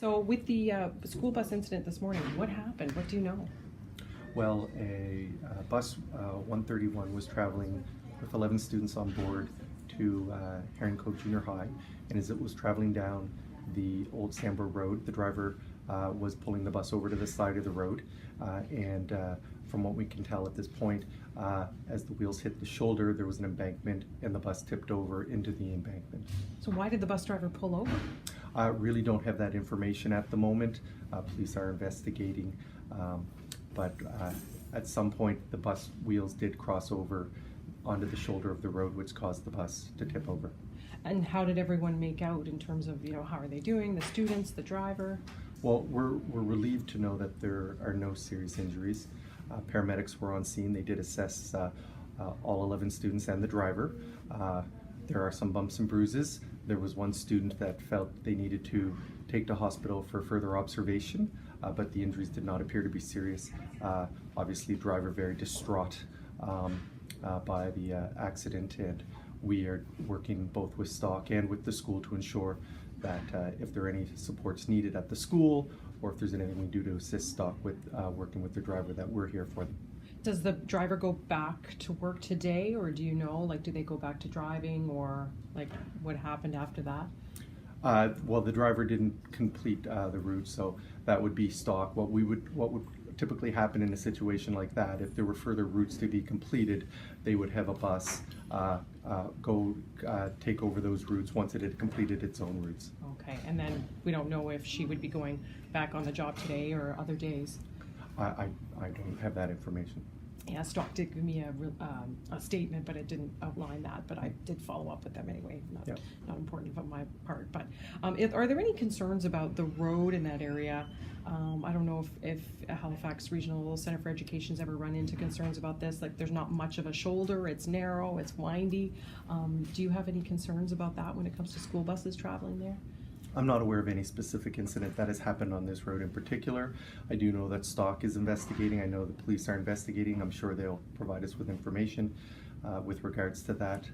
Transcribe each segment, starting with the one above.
So with the school bus incident this morning, what happened? What do you know? Well, a bus 131 was traveling with 11 students on board to Herring Cove Junior High, and as it was traveling down the Old Sambor Road, the driver was pulling the bus over to the side of the road, and from what we can tell at this point, as the wheels hit the shoulder, there was an embankment and the bus tipped over into the embankment. So why did the bus driver pull over? Really don't have that information at the moment. Police are investigating, but at some point the bus wheels did cross over onto the shoulder of the road, which caused the bus to tip over. And how did everyone make out in terms of, how are they doing, the students, the driver? Well, we're relieved to know that there are no serious injuries. Paramedics were on scene. They did assess all 11 students and the driver. There are some bumps and bruises. There was one student that felt they needed to take to hospital for further observation, but the injuries did not appear to be serious. Obviously, driver very distraught by the accident, and we are working both with Stock and with the school to ensure that if there are any supports needed at the school, or if there's anything we do to assist Stock with working with the driver, that we're here for them. Does the driver go back to work today, or do you know, do they go back to driving, or what happened after that? Well, the driver didn't complete the route, so that would be Stock. What would typically happen in a situation like that, if there were further routes to be completed, they would have a bus go take over those routes once it had completed its own routes. Okay, and then we don't know if she would be going back on the job today or other days? I don't have that information. Yeah, Stock did give me a statement, but it didn't outline that, but I did follow up with them anyway. Not important on my part, but are there any concerns about the road in that area? I don't know if Halifax Regional Center for Education's ever run into concerns about this. There's not much of a shoulder, it's narrow, it's windy. Do you have any concerns about that when it comes to school buses traveling there? I'm not aware of any specific incident that has happened on this road in particular. I do know that Stock is investigating. I know the police are investigating. I'm sure they'll provide us with information with regards to that.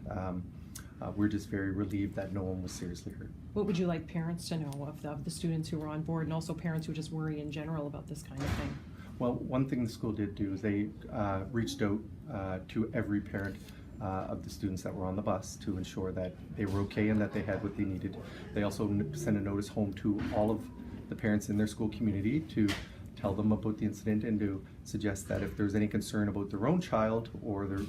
We're just very relieved that no one was seriously hurt. What would you like parents to know of the students who were on board, and also parents who just worry in general about this kind of thing? Well, one thing the school did do is they reached out to every parent of the students that were on the bus to ensure that they were okay and that they had what they needed. They also sent a notice home to all of the parents in their school community to tell them about the incident and to suggest that if there's any concern about their own child or in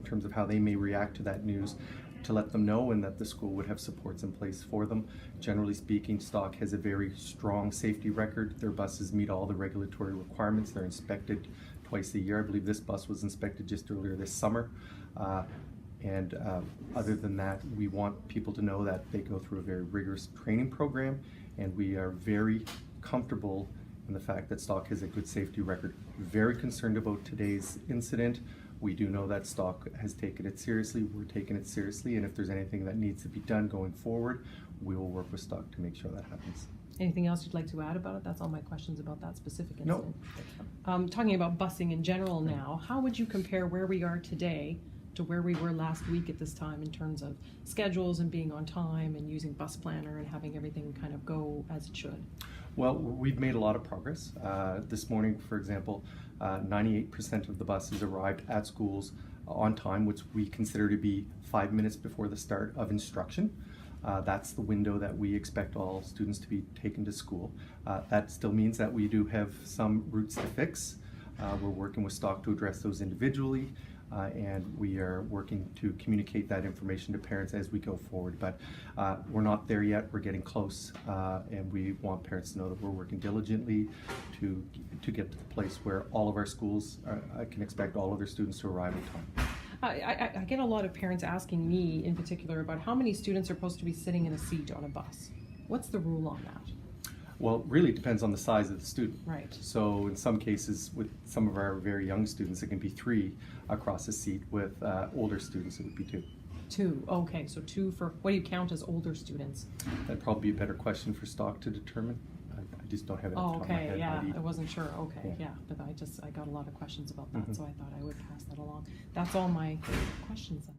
terms of how they may react to that news, to let them know, and that the school would have supports in place for them. Generally speaking, Stock has a very strong safety record. Their buses meet all the regulatory requirements. They're inspected twice a year. I believe this bus was inspected just earlier this summer. Other than that, we want people to know that they go through a very rigorous training program, and we are very comfortable in the fact that Stock has a good safety record. Very concerned about today's incident. We do know that Stock has taken it seriously. We're taking it seriously, and if there's anything that needs to be done going forward, we will work with Stock to make sure that happens. Anything else you'd like to add about it? That's all my questions about that specific incident. No. Talking about busing in general now, how would you compare where we are today to where we were last week at this time in terms of schedules and being on time and using Bus Planner and having everything kind of go as it should? Well, we've made a lot of progress. This morning, for example, 98% of the buses arrived at schools on time, which we consider to be 5 minutes before the start of instruction. That's the window that we expect all students to be taken to school. That still means that we do have some routes to fix. We're working with Stock to address those individually, and we are working to communicate that information to parents as we go forward. But we're not there yet. We're getting close, and we want parents to know that we're working diligently to get to the place where all of our schools can expect all of their students to arrive on time. I get a lot of parents asking me in particular about how many students are supposed to be sitting in a seat on a bus. What's the rule on that? Well, really it depends on the size of the student. Right. So in some cases, with some of our very young students, it can be 3 across a seat. With older students, it would be 2. 2, okay, so 2 for, what do you count as older students? That'd probably be a better question for Stock to determine. I just don't have it off the top of my head. Yeah, I wasn't sure, okay, Yeah. but I got a lot of questions about that, so I thought I would pass that along. That's all my questions then.